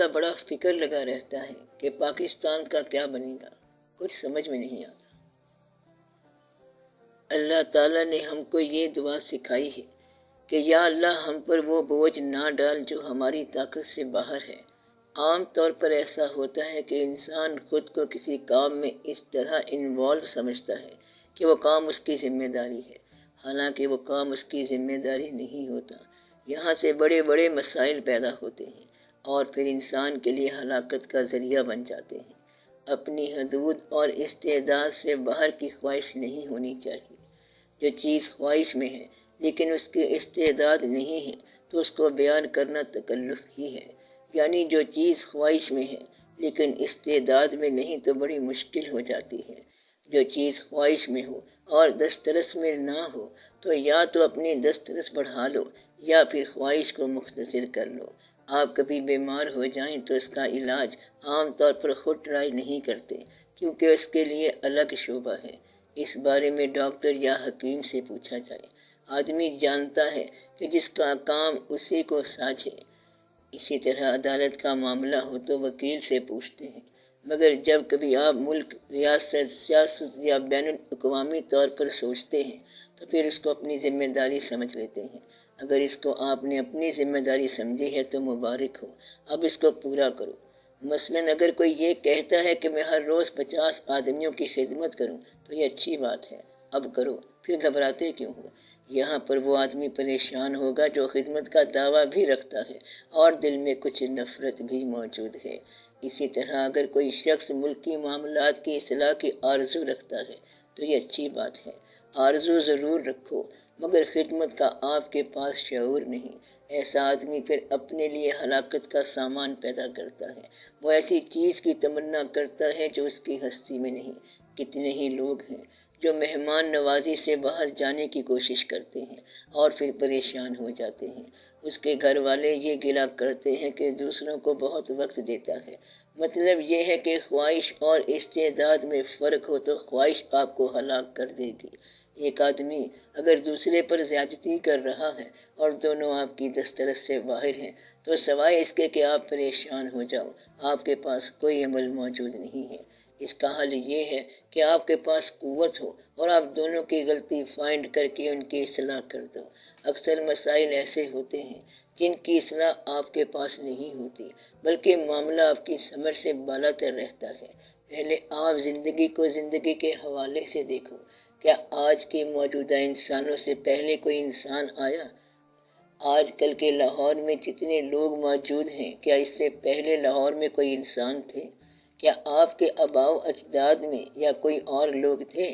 کا بڑا فکر لگا رہتا ہے کہ پاکستان کا کیا بنے گا، کچھ سمجھ میں نہیں آتا۔ اللہ تعالیٰ نے ہم کو یہ دعا سکھائی ہے کہ یا اللہ ہم پر وہ بوجھ نہ ڈال جو ہماری طاقت سے باہر ہے۔ عام طور پر ایسا ہوتا ہے کہ انسان خود کو کسی کام میں اس طرح انوالو سمجھتا ہے کہ وہ کام اس کی ذمہ داری ہے، حالانکہ وہ کام اس کی ذمہ داری نہیں ہوتا۔ یہاں سے بڑے بڑے مسائل پیدا ہوتے ہیں اور پھر انسان کے لیے ہلاکت کا ذریعہ بن جاتے ہیں۔ اپنی حدود اور استعداد سے باہر کی خواہش نہیں ہونی چاہیے۔ جو چیز خواہش میں ہے لیکن اس کی استعداد نہیں ہے تو اس کو بیان کرنا تکلف ہی ہے، یعنی جو چیز خواہش میں ہے لیکن استعداد میں نہیں تو بڑی مشکل ہو جاتی ہے۔ جو چیز خواہش میں ہو اور دسترس میں نہ ہو تو یا تو اپنی دسترس بڑھا لو یا پھر خواہش کو مختصر کر لو۔ آپ کبھی بیمار ہو جائیں تو اس کا علاج عام طور پر خود ٹرائی نہیں کرتے کیونکہ اس کے لیے الگ شعبہ ہے۔ اس بارے میں ڈاکٹر یا حکیم سے پوچھا جائے۔ آدمی جانتا ہے کہ جس کا کام اسی کو ساجھے۔ اسی طرح عدالت کا معاملہ ہو تو وکیل سے پوچھتے ہیں، مگر جب کبھی آپ ملک، ریاست، سیاست یا بین الاقوامی طور پر سوچتے ہیں تو پھر اس کو اپنی ذمہ داری سمجھ لیتے ہیں۔ اگر اس کو آپ نے اپنی ذمہ داری سمجھی ہے تو مبارک ہو، اب اس کو پورا کرو۔ مثلاً اگر کوئی یہ کہتا ہے کہ میں ہر روز 50 آدمیوں کی خدمت کروں تو یہ اچھی بات ہے، اب کرو، پھر گھبراتے کیوں ہو؟ یہاں پر وہ آدمی پریشان ہوگا جو خدمت کا دعویٰ بھی رکھتا ہے اور دل میں کچھ نفرت بھی موجود ہے۔ اسی طرح اگر کوئی شخص ملکی معاملات کی اصلاح کی آرزو رکھتا ہے تو یہ اچھی بات ہے، آرزو ضرور رکھو، مگر خدمت کا آپ کے پاس شعور نہیں۔ ایسا آدمی پھر اپنے لیے ہلاکت کا سامان پیدا کرتا ہے۔ وہ ایسی چیز کی تمنا کرتا ہے جو اس کی ہستی میں نہیں۔ کتنے ہی لوگ ہیں جو مہمان نوازی سے باہر جانے کی کوشش کرتے ہیں اور پھر پریشان ہو جاتے ہیں۔ اس کے گھر والے یہ گلہ کرتے ہیں کہ دوسروں کو بہت وقت دیتا ہے۔ مطلب یہ ہے کہ خواہش اور استعداد میں فرق ہو تو خواہش آپ کو ہلاک کر دے گی۔ ایک آدمی اگر دوسرے پر زیادتی کر رہا ہے اور دونوں آپ کی دسترس سے باہر ہیں تو سوائے اس کے کہ آپ پریشان ہو جاؤ، آپ کے پاس کوئی عمل موجود نہیں ہے۔ اس کا حل یہ ہے کہ آپ کے پاس قوت ہو اور آپ دونوں کی غلطی فائنڈ کر کے ان کی اصلاح کر دو۔ اکثر مسائل ایسے ہوتے ہیں جن کی اصلاح آپ کے پاس نہیں ہوتی، بلکہ معاملہ آپ کی سمجھ سے بالاتر رہتا ہے۔ پہلے آپ زندگی کو زندگی کے حوالے سے دیکھو۔ کیا آج کے موجودہ انسانوں سے پہلے کوئی انسان آیا؟ آج کل کے لاہور میں جتنے لوگ موجود ہیں، کیا اس سے پہلے لاہور میں کوئی انسان تھے؟ کیا آپ کے آباء و اجداد میں یا کوئی اور لوگ تھے؟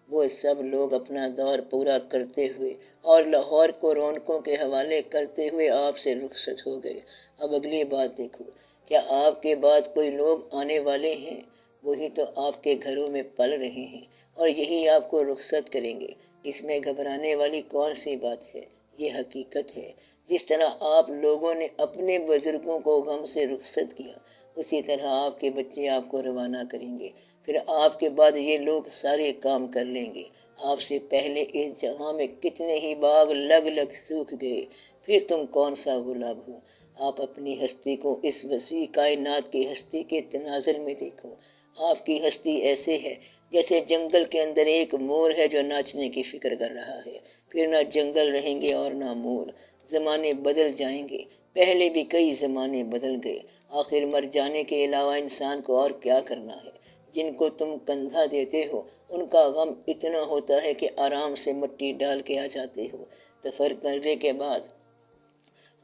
وہ سب لوگ اپنا دور پورا کرتے ہوئے اور لاہور کو رونقوں کے حوالے کرتے ہوئے آپ سے رخصت ہو گئے۔ اب اگلی بات دیکھو، کیا آپ کے بعد کوئی لوگ آنے والے ہیں؟ وہی تو آپ کے گھروں میں پل رہے ہیں اور یہی آپ کو رخصت کریں گے۔ اس میں گھبرانے والی کون سی بات ہے؟ یہ حقیقت ہے۔ جس طرح آپ لوگوں نے اپنے بزرگوں کو غم سے رخصت کیا، اسی طرح آپ کے بچے آپ کو روانہ کریں گے۔ پھر آپ کے بعد یہ لوگ سارے کام کر لیں گے۔ آپ سے پہلے اس جہاں میں کتنے ہی باغ لگ لگ سوکھ گئے، پھر تم کون سا گلاب ہو؟ آپ اپنی ہستی کو اس وسیع کائنات کی ہستی کے تناظر میں دیکھو۔ آپ کی ہستی ایسے ہے جیسے جنگل کے اندر ایک مور ہے جو ناچنے کی فکر کر رہا ہے، پھر نہ جنگل رہیں گے اور نہ مور۔ زمانے بدل جائیں گے، پہلے بھی کئی زمانے بدل گئے، آخر مر جانے کے علاوہ انسان کو اور کیا کرنا ہے؟ جن کو تم کندھا دیتے ہو ان کا غم اتنا ہوتا ہے کہ آرام سے مٹی ڈال کے آ جاتے ہو۔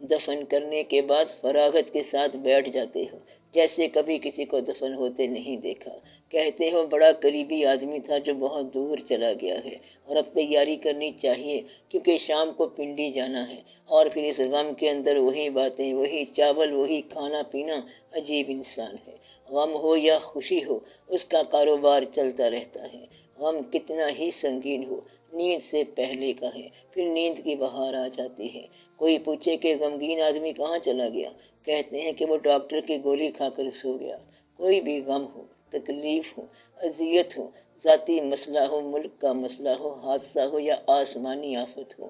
دفن کرنے کے بعد فراغت کے ساتھ بیٹھ جاتے ہو، جیسے کبھی کسی کو دفن ہوتے نہیں دیکھا۔ کہتے ہو بڑا قریبی آدمی تھا جو بہت دور چلا گیا ہے اور اب تیاری کرنی چاہیے کیونکہ شام کو پنڈی جانا ہے، اور پھر اس غم کے اندر وہی باتیں، وہی چاول، وہی کھانا پینا۔ عجیب انسان ہے، غم ہو یا خوشی ہو اس کا کاروبار چلتا رہتا ہے۔ غم کتنا ہی سنگین ہو، نیند سے پہلے کا ہے، پھر نیند کی بہار آ جاتی ہے۔ کوئی پوچھے کہ غمگین آدمی کہاں چلا گیا، کہتے ہیں کہ وہ ڈاکٹر کی گولی کھا کر سو گیا۔ کوئی بھی غم ہو، تکلیف ہو، اذیت ہو، ذاتی مسئلہ ہو، ملک کا مسئلہ ہو، حادثہ ہو یا آسمانی آفت ہو،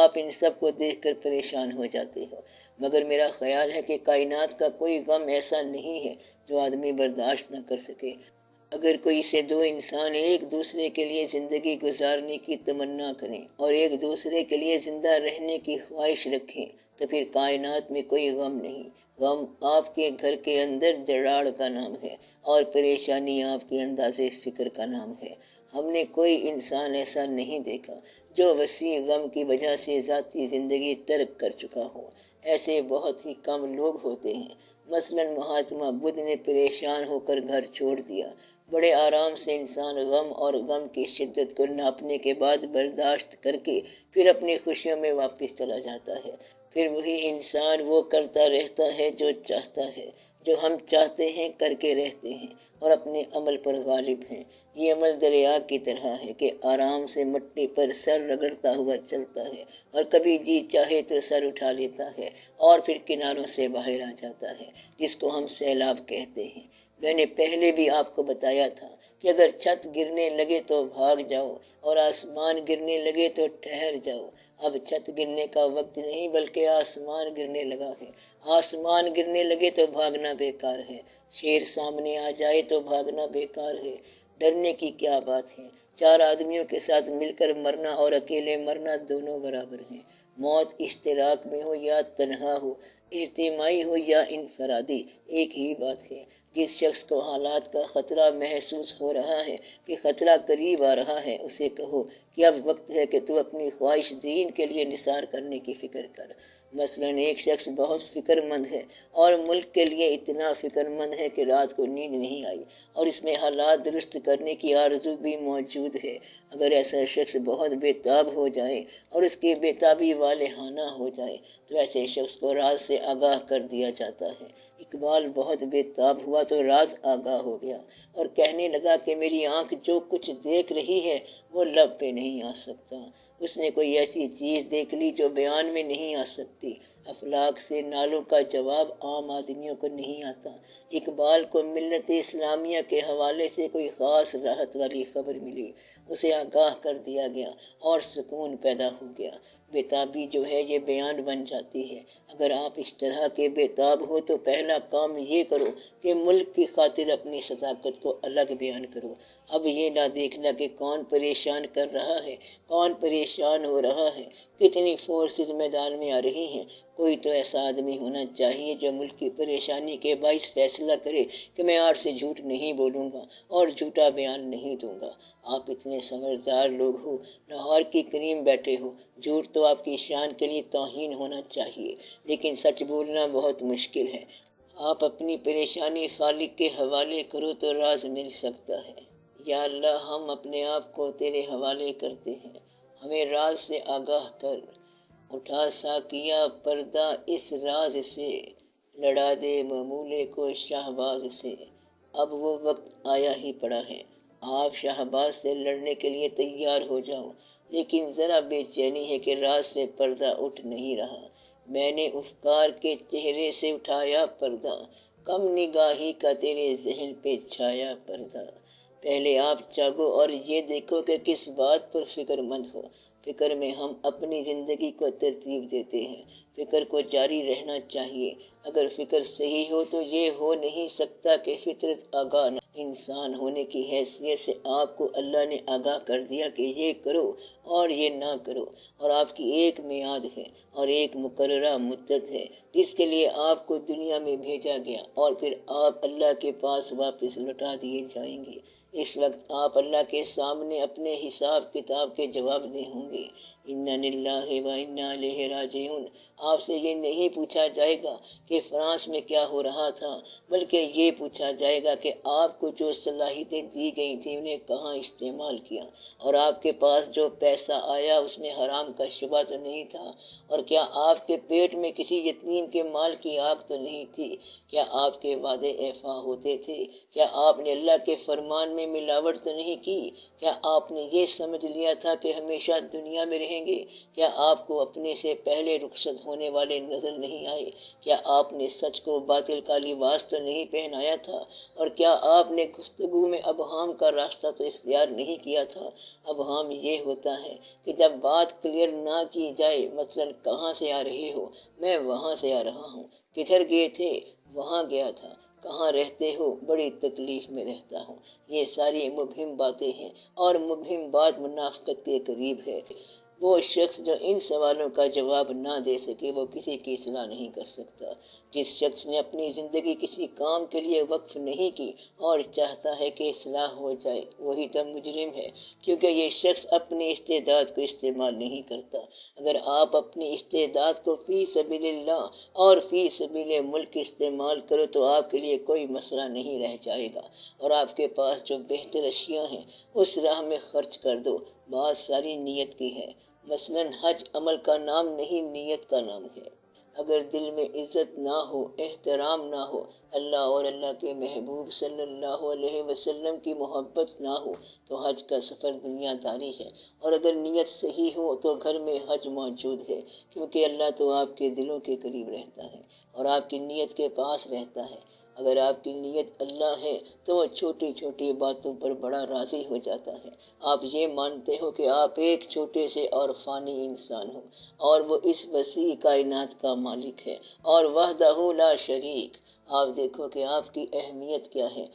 آپ ان سب کو دیکھ کر پریشان ہو جاتے ہو۔ مگر میرا خیال ہے کہ کائنات کا کوئی غم ایسا نہیں ہے جو آدمی برداشت نہ کر سکے۔ اگر کوئی سے دو انسان ایک دوسرے کے لیے زندگی گزارنے کی تمنا کریں اور ایک دوسرے کے لیے زندہ رہنے کی خواہش رکھیں تو پھر کائنات میں کوئی غم نہیں۔ غم آپ کے گھر کے اندر دراڑ کا نام ہے اور پریشانی آپ کے اندازے فکر کا نام ہے۔ ہم نے کوئی انسان ایسا نہیں دیکھا جو وسیع غم کی وجہ سے ذاتی زندگی ترک کر چکا ہو۔ ایسے بہت ہی کم لوگ ہوتے ہیں۔ مثلاً مہاتما بدھ نے پریشان ہو کر گھر چھوڑ دیا۔ بڑے آرام سے انسان غم اور غم کی شدت کو ناپنے کے بعد برداشت کر کے پھر اپنی خوشیوں میں واپس چلا جاتا ہے۔ پھر وہی انسان وہ کرتا رہتا ہے جو چاہتا ہے، جو ہم چاہتے ہیں کر کے رہتے ہیں اور اپنے عمل پر غالب ہیں۔ یہ عمل دریا کی طرح ہے کہ آرام سے مٹی پر سر رگڑتا ہوا چلتا ہے اور کبھی جی چاہے تو سر اٹھا لیتا ہے اور پھر کناروں سے باہر آ جاتا ہے، جس کو ہم سیلاب کہتے ہیں۔ میں نے پہلے بھی آپ کو بتایا تھا کہ اگر چھت گرنے لگے تو بھاگ جاؤ اور آسمان گرنے لگے تو ٹھہر جاؤ۔ اب چھت گرنے کا وقت نہیں بلکہ آسمان گرنے لگا ہے۔ آسمان گرنے لگے تو بھاگنا بیکار ہے۔ شیر سامنے آ جائے تو بھاگنا بیکار ہے۔ ڈرنے کی کیا بات ہے؟ چار آدمیوں کے ساتھ مل کر مرنا اور اکیلے مرنا دونوں برابر ہیں۔ موت اشتراک میں ہو یا تنہا ہو، اجتماعی ہو یا انفرادی، ایک ہی بات ہے۔ جس شخص کو حالات کا خطرہ محسوس ہو رہا ہے کہ خطرہ قریب آ رہا ہے، اسے کہو کہ اب وقت ہے کہ تو اپنی خواہش دین کے لیے نثار کرنے کی فکر کر۔ مثلاً ایک شخص بہت فکر مند ہے اور ملک کے لیے اتنا فکر مند ہے کہ رات کو نیند نہیں آئی اور اس میں حالات درست کرنے کی آرزو بھی موجود ہے۔ اگر ایسا شخص بہت بے تاب ہو جائے اور اس کی بے تابی والہانہ ہو جائے تو ایسے شخص کو راز سے آگاہ کر دیا جاتا ہے۔ اقبال بہت بے تاب ہوا تو راز آگاہ ہو گیا اور کہنے لگا کہ میری آنکھ جو کچھ دیکھ رہی ہے وہ لب پہ نہیں آ سکتا۔ اس نے کوئی ایسی چیز دیکھ لی جو بیان میں نہیں آ سکتی۔ افلاک سے نالوں کا جواب عام آدمیوں کو نہیں آتا۔ اقبال کو ملت اسلامیہ کے حوالے سے کوئی خاص راحت والی خبر ملی، اسے آگاہ کر دیا گیا اور سکون پیدا ہو گیا۔ بےتابی جو ہے یہ بیان بن جاتی ہے۔ اگر آپ اس طرح کے بےتاب ہو تو پہلا کام یہ کرو کہ ملک کی خاطر اپنی صداقت کو الگ بیان کرو۔ اب یہ نہ دیکھنا کہ کون پریشان کر رہا ہے، کون پریشان ہو رہا ہے، کتنی فورسز میدان میں آ رہی ہیں۔ کوئی تو ایسا آدمی ہونا چاہیے جو ملک کی پریشانی کے باعث فیصلہ کرے کہ میں آج سے جھوٹ نہیں بولوں گا اور جھوٹا بیان نہیں دوں گا۔ آپ اتنے سمجھدار لوگ ہو، لاہور کی کریم بیٹھے ہو، جھوٹ تو آپ کی شان کے لیے توہین ہونا چاہیے، لیکن سچ بولنا بہت مشکل ہے۔ آپ اپنی پریشانی خالق کے حوالے کرو تو راز مل سکتا ہے۔ یا اللہ، ہم اپنے آپ کو تیرے حوالے کرتے ہیں، ہمیں راز سے آگاہ کر۔ اٹھا ساقیہ پردہ اس راز سے، لڑا دے معمولے کو شہباز سے۔ اب وہ وقت آیا ہی پڑا ہے، آپ شہباز سے لڑنے کے لیے تیار ہو جاؤ، لیکن ذرا بے چینی ہے کہ راز سے پردہ اٹھ نہیں رہا۔ میں نے افکار کے چہرے سے اٹھایا پردہ، کم نگاہی کا تیرے ذہن پہ چھایا پردہ۔ پہلے آپ جاگو اور یہ دیکھو کہ کس بات پر فکر مند ہو۔ فکر میں ہم اپنی زندگی کو ترتیب دیتے ہیں، فکر کو جاری رہنا چاہیے۔ اگر فکر صحیح ہو تو یہ ہو نہیں سکتا کہ فطرت آگاہ نہ۔ انسان ہونے کی حیثیت سے آپ کو اللہ نے آگاہ کر دیا کہ یہ کرو اور یہ نہ کرو، اور آپ کی ایک میعاد ہے اور ایک مقررہ مدت ہے جس کے لیے آپ کو دنیا میں بھیجا گیا، اور پھر آپ اللہ کے پاس واپس لوٹا دیے جائیں گے۔ اس وقت آپ اللہ کے سامنے اپنے حساب کتاب کے جواب دہ ہوں گے۔ انا للہ و انا الیہ راجعون۔ آپ سے یہ نہیں پوچھا جائے گا کہ فرانس میں کیا ہو رہا تھا، بلکہ یہ پوچھا جائے گا کہ آپ کو جو صلاحیتیں دی گئی تھیں انہیں کہاں استعمال کیا، اور آپ کے پاس جو پیسہ آیا اس میں حرام کا شبہ تو نہیں تھا، اور کیا آپ کے پیٹ میں کسی یتیم کے مال کی آگ تو نہیں تھی، کیا آپ کے وعدے ایفا ہوتے تھے، کیا آپ نے اللہ کے فرمان میں ملاوٹ تو نہیں کی، کیا آپ نے یہ سمجھ لیا تھا کہ ہمیشہ دنیا میں رہیں کہیں گے، کیا آپ کو اپنے سے پہلے رخصت ہونے والے نظر نہیں آئے؟ کیا آپ نے سچ کو باطل کا لباس تو نہیں پہنایا تھا؟ اور کیا آپ نے گفتگو میں ابہام کا راستہ تو اختیار نہیں کیا تھا؟ ابہام یہ ہوتا ہے کہ جب بات کلیئر نہ کی جائے، مثلاً کہاں سے آ رہے ہو؟ میں وہاں سے آ رہا ہوں۔ کدھر گئے تھے؟ وہاں گیا تھا۔ کہاں رہتے ہو؟ بڑی تکلیف میں رہتا ہوں۔ یہ ساری مبہم باتیں ہیں، اور مبہم بات منافقت کے قریب ہے۔ وہ شخص جو ان سوالوں کا جواب نہ دے سکے وہ کسی کی اصلاح نہیں کر سکتا۔ جس شخص نے اپنی زندگی کسی کام کے لیے وقف نہیں کی اور چاہتا ہے کہ اصلاح ہو جائے، وہی تو مجرم ہے، کیونکہ یہ شخص اپنی استعداد کو استعمال نہیں کرتا۔ اگر آپ اپنی استعداد کو فی سبیل اللہ اور فی سبیل ملک استعمال کرو تو آپ کے لیے کوئی مسئلہ نہیں رہ جائے گا، اور آپ کے پاس جو بہتر اشیاء ہیں اس راہ میں خرچ کر دو۔ بات ساری نیت کی ہے۔ مثلاً حج عمل کا نام نہیں، نیت کا نام ہے۔ اگر دل میں عزت نہ ہو، احترام نہ ہو، اللہ اور اللہ کے محبوب صلی اللہ علیہ وسلم کی محبت نہ ہو، تو حج کا سفر دنیا داری ہے۔ اور اگر نیت صحیح ہو تو گھر میں حج موجود ہے، کیونکہ اللہ تو آپ کے دلوں کے قریب رہتا ہے اور آپ کی نیت کے پاس رہتا ہے۔ اگر آپ کی نیت اللہ ہے تو وہ چھوٹی چھوٹی باتوں پر بڑا راضی ہو جاتا ہے۔ آپ یہ مانتے ہو کہ آپ ایک چھوٹے سے اور فانی انسان ہو، اور وہ اس وسیع کائنات کا مالک ہے، اور وحدہ لا شریک۔ آپ دیکھو کہ آپ کی اہمیت کیا ہے۔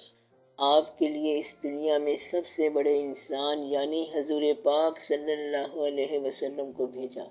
آپ کے لیے اس دنیا میں سب سے بڑے انسان یعنی حضور پاک صلی اللہ علیہ وسلم کو بھیجا۔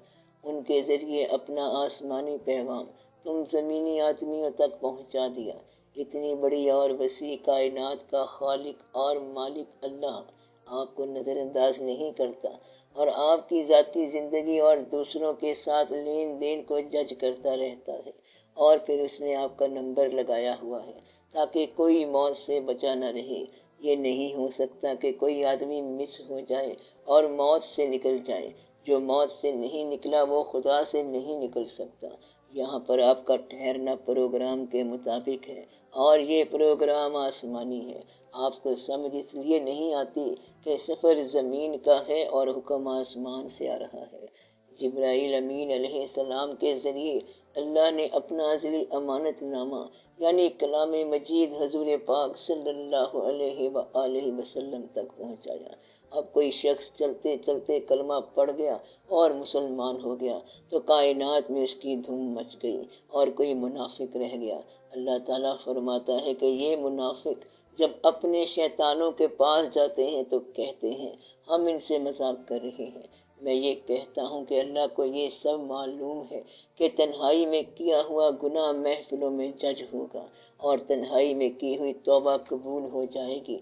ان کے ذریعے اپنا آسمانی پیغام تم زمینی آدمیوں تک پہنچا دیا۔ اتنی بڑی اور وسیع کائنات کا خالق اور مالک اللہ آپ کو نظر انداز نہیں کرتا، اور آپ کی ذاتی زندگی اور دوسروں کے ساتھ لین دین کو جج کرتا رہتا ہے۔ اور پھر اس نے آپ کا نمبر لگایا ہوا ہے تاکہ کوئی موت سے بچا نہ رہے۔ یہ نہیں ہو سکتا کہ کوئی آدمی مس ہو جائے اور موت سے نکل جائے۔ جو موت سے نہیں نکلا وہ خدا سے نہیں نکل سکتا۔ یہاں پر آپ کا ٹھہرنا پروگرام کے مطابق ہے، اور یہ پروگرام آسمانی ہے۔ آپ کو سمجھ اس لیے نہیں آتی کہ سفر زمین کا ہے اور حکم آسمان سے آ رہا ہے۔ جبرائیل امین علیہ السلام کے ذریعے اللہ نے اپنا ازلی امانت نامہ یعنی کلام مجید حضور پاک صلی اللہ علیہ وآلہ وسلم تک پہنچایا۔ اب کوئی شخص چلتے چلتے کلمہ پڑھ گیا اور مسلمان ہو گیا تو کائنات میں اس کی دھوم مچ گئی، اور کوئی منافق رہ گیا۔ اللہ تعالیٰ فرماتا ہے کہ یہ منافق جب اپنے شیطانوں کے پاس جاتے ہیں تو کہتے ہیں ہم ان سے مذاق کر رہے ہیں۔ میں یہ کہتا ہوں کہ اللہ کو یہ سب معلوم ہے کہ تنہائی میں کیا ہوا گناہ محفلوں میں جج ہوگا، اور تنہائی میں کی ہوئی توبہ قبول ہو جائے گی۔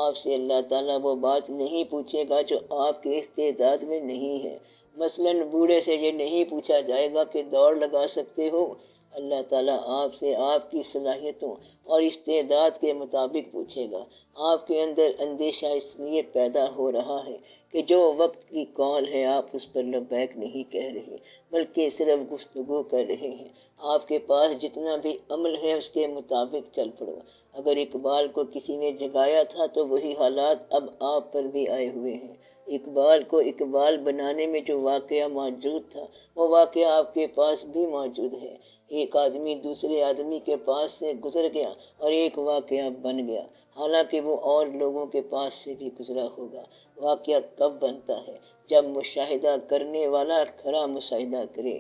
آپ سے اللہ تعالیٰ وہ بات نہیں پوچھے گا جو آپ کے استعداد میں نہیں ہے۔ مثلاً بوڑھے سے یہ نہیں پوچھا جائے گا کہ دوڑ لگا سکتے ہو۔ اللہ تعالیٰ آپ سے آپ کی صلاحیتوں اور استعداد کے مطابق پوچھے گا۔ آپ کے اندر اندیشہ اس لیے پیدا ہو رہا ہے کہ جو وقت کی کال ہے آپ اس پر لبیک نہیں کہہ رہے، بلکہ صرف گفتگو کر رہے ہیں۔ آپ کے پاس جتنا بھی عمل ہے اس کے مطابق چل پڑو۔ اگر اقبال کو کسی نے جگایا تھا تو وہی حالات اب آپ پر بھی آئے ہوئے ہیں۔ اقبال کو اقبال بنانے میں جو واقعہ موجود تھا وہ واقعہ آپ کے پاس بھی موجود ہے۔ ایک آدمی دوسرے آدمی کے پاس سے گزر گیا اور ایک واقعہ بن گیا، حالانکہ وہ اور لوگوں کے پاس سے بھی گزرا ہوگا۔ واقعہ کب بنتا ہے؟ جب مشاہدہ کرنے والا کھرا مشاہدہ کرے۔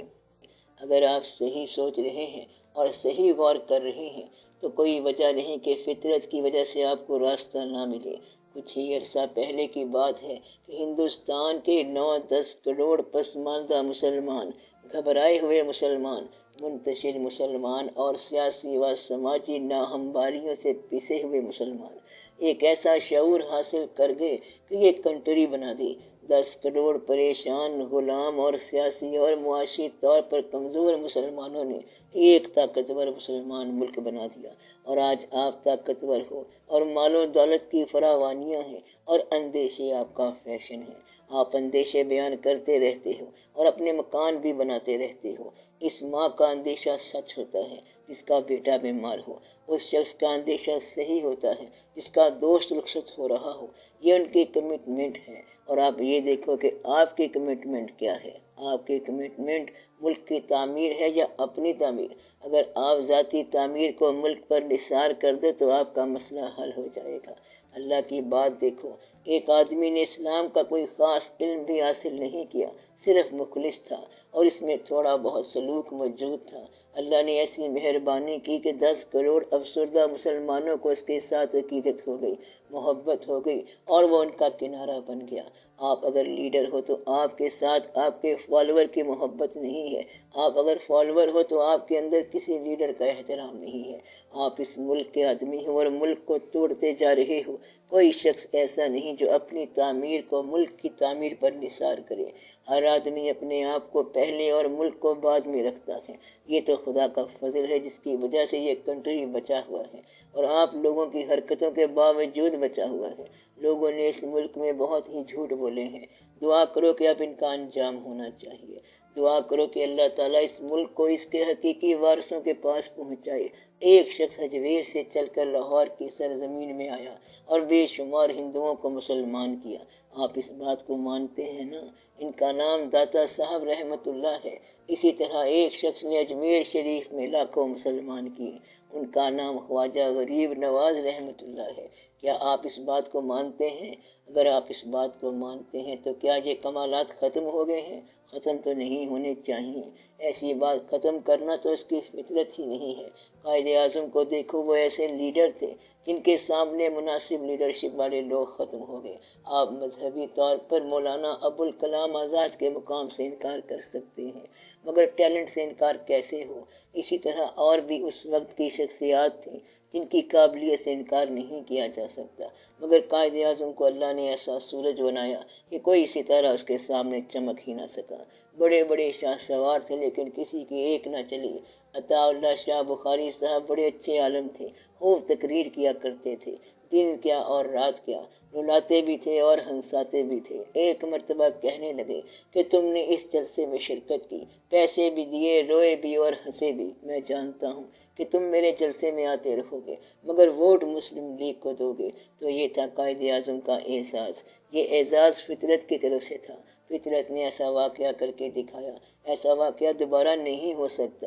اگر آپ صحیح سوچ رہے ہیں اور صحیح غور کر رہے ہیں تو کوئی وجہ نہیں کہ فطرت کی وجہ سے آپ کو راستہ نہ ملے۔ کچھ ہی عرصہ پہلے کی بات ہے کہ ہندوستان کے 9-10 کروڑ پسماندہ مسلمان، گھبرائے ہوئے مسلمان، منتشر مسلمان اور سیاسی و سماجی ناہمواریوں سے پسے ہوئے مسلمان ایک ایسا شعور حاصل کر گئے کہ یہ کنٹری بنا دی۔ 10 کروڑ پریشان، غلام اور سیاسی اور معاشی طور پر کمزور مسلمانوں نے ایک طاقتور مسلمان ملک بنا دیا، اور آج آپ طاقتور ہو اور مال و دولت کی فراوانیاں ہیں اور اندیشے آپ کا فیشن ہے۔ آپ اندیشے بیان کرتے رہتے ہو اور اپنے مکان بھی بناتے رہتے ہو۔ اس ماں کا اندیشہ سچ ہوتا ہے جس کا بیٹا بیمار ہو، اس شخص کا اندیشہ صحیح ہوتا ہے جس کا دوست رخصت ہو رہا ہو۔ یہ ان کی کمٹمنٹ ہے۔ اور آپ یہ دیکھو کہ آپ کی کمٹمنٹ کیا ہے۔ آپ کی کمٹمنٹ ملک کی تعمیر ہے یا اپنی تعمیر؟ اگر آپ ذاتی تعمیر کو ملک پر نثار کر دو تو آپ کا مسئلہ حل ہو جائے گا۔ اللہ کی بات دیکھو، ایک آدمی نے اسلام کا کوئی خاص علم بھی حاصل نہیں کیا، صرف مخلص تھا اور اس میں تھوڑا بہت سلوک موجود تھا۔ اللہ نے ایسی مہربانی کی کہ 10 کروڑ افسردہ مسلمانوں کو اس کے ساتھ عقیدت ہو گئی، محبت ہو گئی اور وہ ان کا کنارہ بن گیا۔ آپ اگر لیڈر ہو تو آپ کے ساتھ آپ کے فالوور کی محبت نہیں ہے۔ آپ اگر فالوور ہو تو آپ کے اندر کسی لیڈر کا احترام نہیں ہے۔ آپ اس ملک کے آدمی ہو اور ملک کو توڑتے جا رہے ہو۔ کوئی شخص ایسا نہیں جو اپنی تعمیر کو ملک کی تعمیر پر نثار کرے۔ ہر آدمی اپنے آپ کو پہلے اور ملک کو بعد میں رکھتا ہے۔ یہ تو خدا کا فضل ہے جس کی وجہ سے یہ کنٹری بچا ہوا ہے اور آپ لوگوں کی حرکتوں کے باوجود بچا ہوا ہے۔ لوگوں نے اس ملک میں بہت ہی جھوٹ بولے ہیں۔ دعا کرو کہ اب ان کا انجام ہونا چاہیے۔ دعا کرو کہ اللہ تعالیٰ اس ملک کو اس کے حقیقی وارثوں کے پاس پہنچائے۔ ایک شخص اجمیر سے چل کر لاہور کی سرزمین میں آیا اور بے شمار ہندوؤں کو مسلمان کیا۔ آپ اس بات کو مانتے ہیں نا؟ ان کا نام داتا صاحب رحمت اللہ ہے۔ اسی طرح ایک شخص نے اجمیر شریف میں لاکھوں مسلمان کیے۔ ان کا نام خواجہ غریب نواز رحمت اللہ ہے۔ کیا آپ اس بات کو مانتے ہیں؟ اگر آپ اس بات کو مانتے ہیں تو کیا یہ کمالات ختم ہو گئے ہیں؟ ختم تو نہیں ہونے چاہیے۔ ایسی بات ختم کرنا تو اس کی فطرت ہی نہیں ہے۔ قائد اعظم کو دیکھو، وہ ایسے لیڈر تھے جن کے سامنے مناسب لیڈرشپ والے لوگ ختم ہو گئے۔ آپ مذہبی طور پر مولانا ابوالکلام آزاد کے مقام سے انکار کر سکتے ہیں، مگر ٹیلنٹ سے انکار کیسے ہو؟ اسی طرح اور بھی اس وقت کی شخصیات تھیں جن کی قابلیت سے انکار نہیں کیا جا سکتا، مگر قائد اعظم کو اللہ نے ایسا سورج بنایا کہ کوئی ستارہ اس کے سامنے چمک ہی نہ سکا۔ بڑے بڑے شاہ سوار تھے لیکن کسی کی ایک نہ چلی۔ عطا اللہ شاہ بخاری صاحب بڑے اچھے عالم تھے، خوب تقریر کیا کرتے تھے، دن کیا اور رات کیا، رلاتے بھی تھے اور ہنساتے بھی تھے۔ ایک مرتبہ کہنے لگے کہ تم نے اس جلسے میں شرکت کی، پیسے بھی دیے، روئے بھی اور ہنسے بھی۔ میں جانتا ہوں کہ تم میرے جلسے میں آتے رہو گے مگر ووٹ مسلم لیگ کو دو گے۔ تو یہ تھا قائد اعظم کا اعزاز۔ یہ اعزاز فطرت کی طرف سے تھا۔ فطرت نے ایسا واقعہ کر کے دکھایا۔ ایسا واقعہ دوبارہ نہیں ہو سکتا۔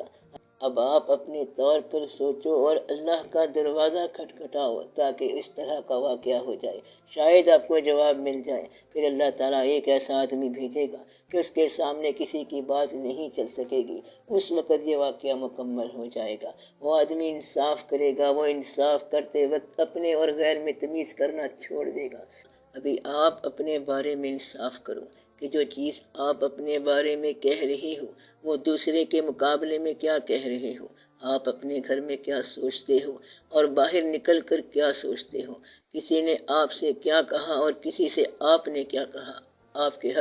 اب آپ اپنے طور پر سوچو اور اللہ کا دروازہ کھٹکھٹاؤ تاکہ اس طرح کا واقعہ ہو جائے۔ شاید آپ کو جواب مل جائے۔ پھر اللہ تعالیٰ ایک ایسا آدمی بھیجے گا کہ اس کے سامنے کسی کی بات نہیں چل سکے گی۔ اس وقت یہ واقعہ مکمل ہو جائے گا۔ وہ آدمی انصاف کرے گا۔ وہ انصاف کرتے وقت اپنے اور غیر میں تمیز کرنا چھوڑ دے گا۔ ابھی آپ اپنے بارے میں انصاف کرو کہ جو چیز آپ اپنے بارے میں کہہ رہے ہو وہ دوسرے کے مقابلے میں کیا کہہ رہے ہو۔ آپ اپنے گھر میں کیا سوچتے ہو اور باہر نکل کر کیا سوچتے ہو۔ کسی نے آپ سے کیا کہا اور کسی سے آپ نے کیا کہا۔ آپ کے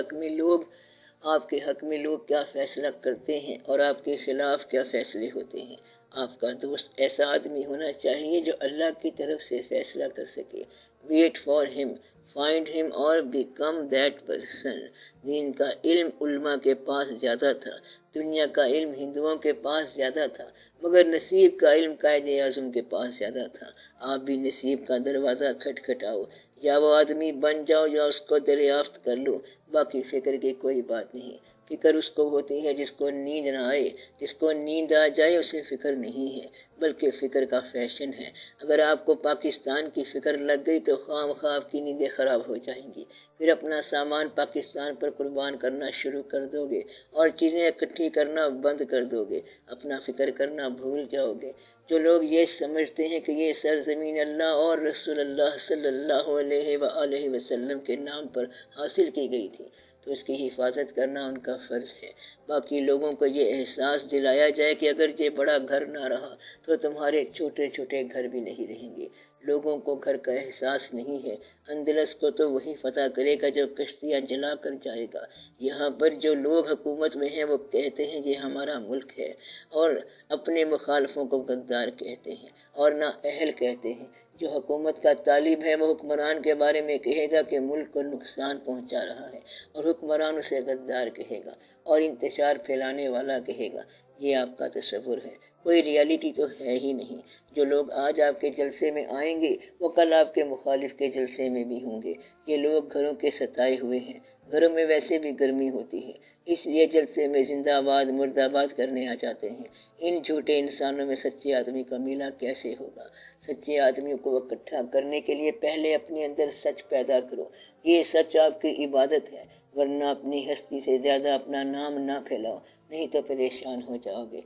حق میں لوگ کیا فیصلہ کرتے ہیں اور آپ کے خلاف کیا فیصلے ہوتے ہیں۔ آپ کا دوست ایسا آدمی ہونا چاہیے جو اللہ کی طرف سے فیصلہ کر سکے۔ ویٹ فار ہم، فائنڈ ہم اور بیکم دیٹ پرسن۔ دین کا علم علماء کے پاس زیادہ تھا، دنیا کا علم ہندوؤں کے پاس زیادہ تھا، مگر نصیب کا علم قائد اعظم کے پاس زیادہ تھا۔ آپ بھی نصیب کا دروازہ کھٹکھٹاؤ، یا وہ آدمی بن جاؤ یا اس کو دریافت کر لو۔ باقی فکر کی کوئی بات نہیں۔ فکر اس کو ہوتی ہے جس کو نیند نہ آئے۔ جس کو نیند آ جائے اسے فکر نہیں ہے، بلکہ فکر کا فیشن ہے۔ اگر آپ کو پاکستان کی فکر لگ گئی تو خواہ مخواہ آپ کی نیندیں خراب ہو جائیں گی۔ پھر اپنا سامان پاکستان پر قربان کرنا شروع کر دو گے اور چیزیں اکٹھی کرنا بند کر دو گے۔ اپنا فکر کرنا بھول جاؤ گے۔ جو لوگ یہ سمجھتے ہیں کہ یہ سرزمین اللہ اور رسول اللہ صلی اللہ علیہ وآلہ وسلم کے نام پر حاصل کی گئی تھی تو اس کی حفاظت کرنا ان کا فرض ہے۔ باقی لوگوں کو یہ احساس دلایا جائے کہ اگر یہ بڑا گھر نہ رہا تو تمہارے چھوٹے چھوٹے گھر بھی نہیں رہیں گے۔ لوگوں کو گھر کا احساس نہیں ہے۔ اندلس کو تو وہی فتح کرے گا جو کشتیاں جلا کر جائے گا۔ یہاں پر جو لوگ حکومت میں ہیں وہ کہتے ہیں یہ ہمارا ملک ہے اور اپنے مخالفوں کو غدار کہتے ہیں اور نا اہل کہتے ہیں۔ جو حکومت کا طالب ہے وہ حکمران کے بارے میں کہے گا کہ ملک کو نقصان پہنچا رہا ہے اور حکمران اسے غدار کہے گا اور انتشار پھیلانے والا کہے گا۔ یہ آپ کا تصور ہے، کوئی ریالٹی تو ہے ہی نہیں۔ جو لوگ آج آپ کے جلسے میں آئیں گے وہ کل آپ کے مخالف کے جلسے میں بھی ہوں گے۔ یہ لوگ گھروں کے ستائے ہوئے ہیں، گھروں میں ویسے بھی گرمی ہوتی ہے، اس لیے جلسے میں زندہ آباد مرد آباد کرنے آ جاتے ہیں۔ ان جھوٹے انسانوں میں سچے آدمی کا میلہ کیسے ہوگا؟ سچے آدمیوں کو اکٹھا کرنے کے لیے پہلے اپنے اندر سچ پیدا کرو۔ یہ سچ آپ کی عبادت ہے، ورنہ اپنی ہستی سے زیادہ اپنا نام نہ پھیلاؤ، نہیں تو پریشان ہو جاؤ گے۔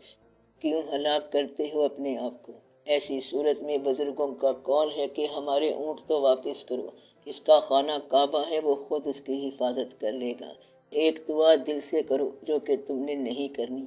کیوں ہلاک کرتے ہو اپنے آپ کو؟ ایسی صورت میں بزرگوں کا قول ہے کہ ہمارے اونٹ تو واپس کرو، جس کا خانہ کعبہ ہے وہ خود اس کی حفاظت کر لے گا۔ ایک دعا دل سے کرو جو کہ تم نے نہیں کرنی،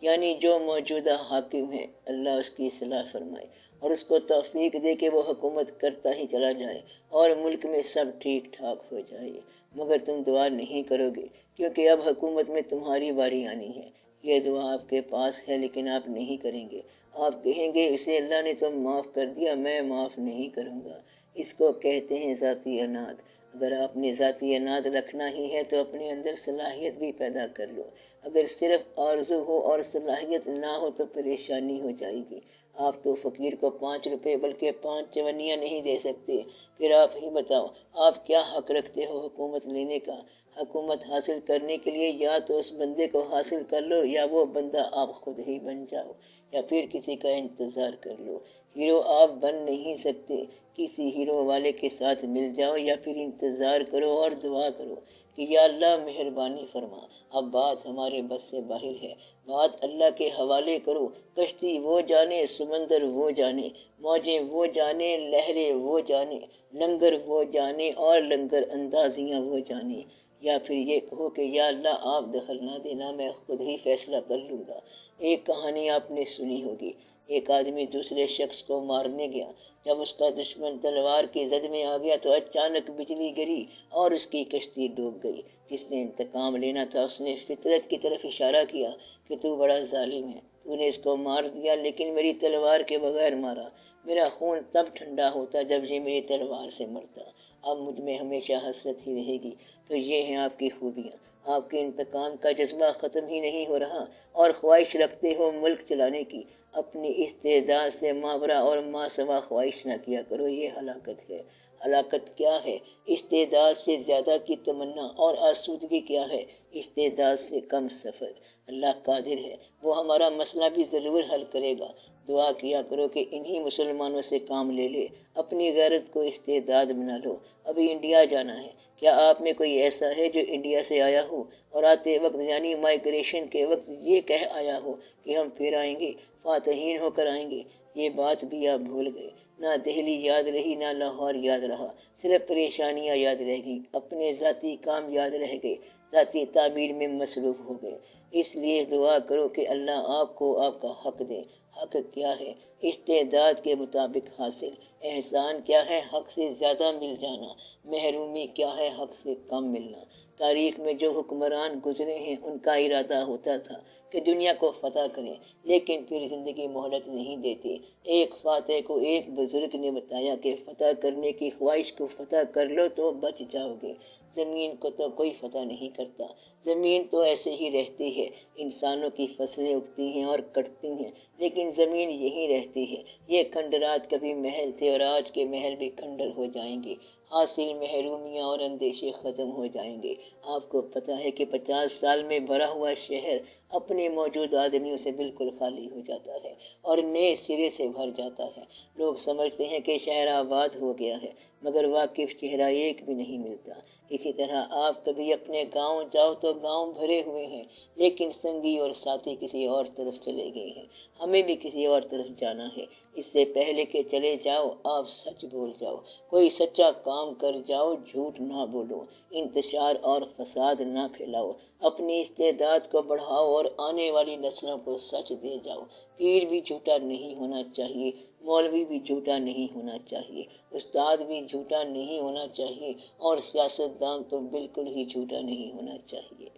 یعنی جو موجودہ حاکم ہے اللہ اس کی اصلاح فرمائے اور اس کو توفیق دے کہ وہ حکومت کرتا ہی چلا جائے اور ملک میں سب ٹھیک ٹھاک ہو جائے۔ مگر تم دعا نہیں کرو گے کیونکہ اب حکومت میں تمہاری باری آنی ہے۔ یہ دعا آپ کے پاس ہے لیکن آپ نہیں کریں گے۔ آپ کہیں گے اسے اللہ نے تو معاف کر دیا، میں معاف نہیں کروں گا۔ اس کو کہتے ہیں ذاتی اناد۔ اگر آپ نے ذاتی اناد رکھنا ہی ہے تو اپنے اندر صلاحیت بھی پیدا کر لو۔ اگر صرف آرزو ہو اور صلاحیت نہ ہو تو پریشانی ہو جائے گی۔ آپ تو فقیر کو 5 روپے بلکہ 5 چونیاں نہیں دے سکتے۔ پھر آپ ہی بتاؤ آپ کیا حق رکھتے ہو حکومت لینے کا؟ حکومت حاصل کرنے کے لیے یا تو اس بندے کو حاصل کر لو یا وہ بندہ آپ خود ہی بن جاؤ یا پھر کسی کا انتظار کر لو۔ ہیرو آپ بن نہیں سکتے، کسی ہیرو والے کے ساتھ مل جاؤ یا پھر انتظار کرو اور دعا کرو کہ یا اللہ مہربانی فرما۔ اب بات ہمارے بس سے باہر ہے، بات اللہ کے حوالے کرو۔ کشتی وہ جانے، سمندر وہ جانے، موجیں وہ جانے، لہریں وہ جانے، لنگر وہ جانے اور لنگر اندازیاں وہ جانے۔ یا پھر یہ کہو کہ یا اللہ آپ دخل نہ دینا، میں خود ہی فیصلہ کر لوں گا۔ ایک کہانی آپ نے سنی ہوگی، ایک آدمی دوسرے شخص کو مارنے گیا۔ جب اس کا دشمن تلوار کی زد میں آ گیا تو اچانک بجلی گری اور اس کی کشتی ڈوب گئی۔ جس نے انتقام لینا تھا اس نے فطرت کی طرف اشارہ کیا کہ تو بڑا ظالم ہے، تو نے اس کو مار دیا لیکن میری تلوار کے بغیر مارا۔ میرا خون تب ٹھنڈا ہوتا جب یہ میری تلوار سے مرتا، اب مجھ میں ہمیشہ حسرت ہی رہے گی۔ تو یہ ہیں آپ کی خوبیاں، آپ کے انتقام کا جذبہ ختم ہی نہیں ہو رہا اور خواہش رکھتے ہو ملک چلانے کی۔ اپنی استعداد سے ماورا اور ماسوا خواہش نہ کیا کرو، یہ ہلاکت ہے۔ ہلاکت کیا ہے؟ استعداد سے زیادہ کی تمنا، اور آسودگی کیا ہے؟ استعداد سے کم سفر۔ اللہ قادر ہے، وہ ہمارا مسئلہ بھی ضرور حل کرے گا۔ دعا کیا کرو کہ انہی مسلمانوں سے کام لے لے، اپنی غیرت کو استعداد بنا لو۔ ابھی انڈیا جانا ہے، کیا آپ میں کوئی ایسا ہے جو انڈیا سے آیا ہو اور آتے وقت یعنی مائیگریشن کے وقت یہ کہہ آیا ہو کہ ہم پھر آئیں گے، فاتحین ہو کر آئیں گے؟ یہ بات بھی آپ بھول گئے۔ نہ دہلی یاد رہی نہ لاہور یاد رہا، صرف پریشانیاں یاد رہ گئی، اپنے ذاتی کام یاد رہ گئے، ذاتی تعمیر میں مصروف ہو گئے۔ اس لیے دعا کرو کہ اللہ آپ کو آپ کا حق دے۔ حق کیا ہے؟ استعداد کے مطابق حاصل۔ احسان کیا ہے؟ حق سے زیادہ مل جانا۔ محرومی کیا ہے؟ حق سے کم ملنا۔ تاریخ میں جو حکمران گزرے ہیں ان کا ارادہ ہوتا تھا کہ دنیا کو فتح کریں، لیکن پھر زندگی مہلت نہیں دیتی۔ ایک فاتح کو ایک بزرگ نے بتایا کہ فتح کرنے کی خواہش کو فتح کر لو تو بچ جاؤ گے۔ زمین کو تو کوئی فتح نہیں کرتا، زمین تو ایسے ہی رہتی ہے۔ انسانوں کی فصلیں اگتی ہیں اور کٹتی ہیں لیکن زمین یہی رہتی ہے۔ یہ کھنڈرات کبھی محل تھے اور آج کے محل بھی کھنڈر ہو جائیں گے۔ حاصل محرومیاں اور اندیشے ختم ہو جائیں گے۔ آپ کو پتہ ہے کہ 50 سال میں بھرا ہوا شہر اپنے موجود آدمیوں سے بالکل خالی ہو جاتا ہے اور نئے سرے سے بھر جاتا ہے۔ لوگ سمجھتے ہیں کہ شہر آباد ہو گیا ہے مگر واقف چہرہ ایک بھی نہیں ملتا۔ اسی طرح آپ کبھی اپنے گاؤں جاؤ تو گاؤں بھرے ہوئے ہیں لیکن سنگی اور ساتھی کسی اور طرف چلے گئے ہیں۔ ہمیں بھی کسی اور طرف جانا ہے۔ اس سے پہلے کہ چلے جاؤ آپ سچ بول جاؤ، کوئی سچا کام کر جاؤ، جھوٹ نہ بولو، انتشار اور فساد نہ پھیلاؤ، اپنی استعداد کو بڑھاؤ اور آنے والی نسلوں کو سچ دے جاؤ۔ پیر بھی جھوٹا نہیں ہونا چاہیے، مولوی بھی جھوٹا نہیں ہونا چاہیے، استاد بھی جھوٹا نہیں ہونا چاہیے اور سیاستدان تو بالکل ہی جھوٹا نہیں ہونا چاہیے۔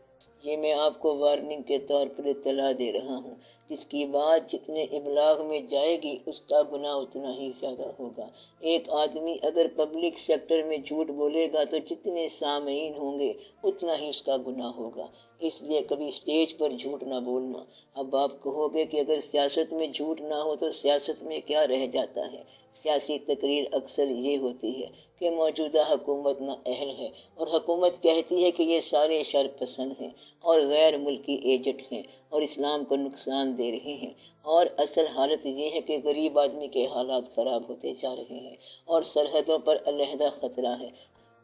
یہ میں آپ کو وارننگ کے طور پر اطلاع دے رہا ہوں۔ جس کی بات جتنے ابلاغ میں جائے گی اس کا گناہ اتنا ہی زیادہ ہوگا۔ ایک آدمی اگر پبلک سیکٹر میں جھوٹ بولے گا تو جتنے سامعین ہوں گے اتنا ہی اس کا گناہ ہوگا۔ اس لیے کبھی اسٹیج پر جھوٹ نہ بولنا۔ اب آپ کہو گے کہ اگر سیاست میں جھوٹ نہ ہو تو سیاست میں کیا رہ جاتا ہے؟ سیاسی تقریر اکثر یہ ہوتی ہے کہ موجودہ حکومت نااہل ہے، اور حکومت کہتی ہے کہ یہ سارے شر پسند ہیں اور غیر ملکی ایجنٹ ہیں اور اسلام کو نقصان دے رہے ہیں، اور اصل حالت یہ ہے کہ غریب آدمی کے حالات خراب ہوتے جا رہے ہیں اور سرحدوں پر علیحدہ خطرہ ہے۔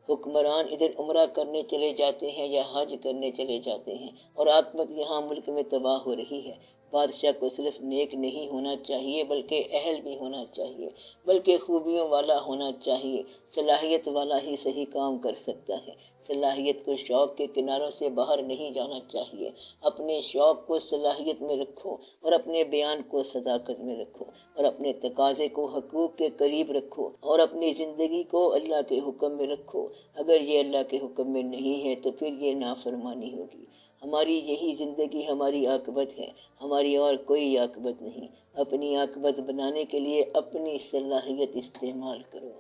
حکمران ادھر عمرہ کرنے چلے جاتے ہیں یا حج کرنے چلے جاتے ہیں اور عاقبت یہاں ملک میں تباہ ہو رہی ہے۔ بادشاہ کو صرف نیک نہیں ہونا چاہیے بلکہ اہل بھی ہونا چاہیے، بلکہ خوبیوں والا ہونا چاہیے۔ صلاحیت والا ہی صحیح کام کر سکتا ہے۔ صلاحیت کو شوق کے کناروں سے باہر نہیں جانا چاہیے۔ اپنے شوق کو صلاحیت میں رکھو اور اپنے بیان کو صداقت میں رکھو اور اپنے تقاضے کو حقوق کے قریب رکھو اور اپنی زندگی کو اللہ کے حکم میں رکھو۔ اگر یہ اللہ کے حکم میں نہیں ہے تو پھر یہ نافرمانی ہوگی۔ ہماری یہی زندگی ہماری عاقبت ہے، ہماری اور کوئی عاقبت نہیں۔ اپنی عاقبت بنانے کے لیے اپنی صلاحیت استعمال کرو۔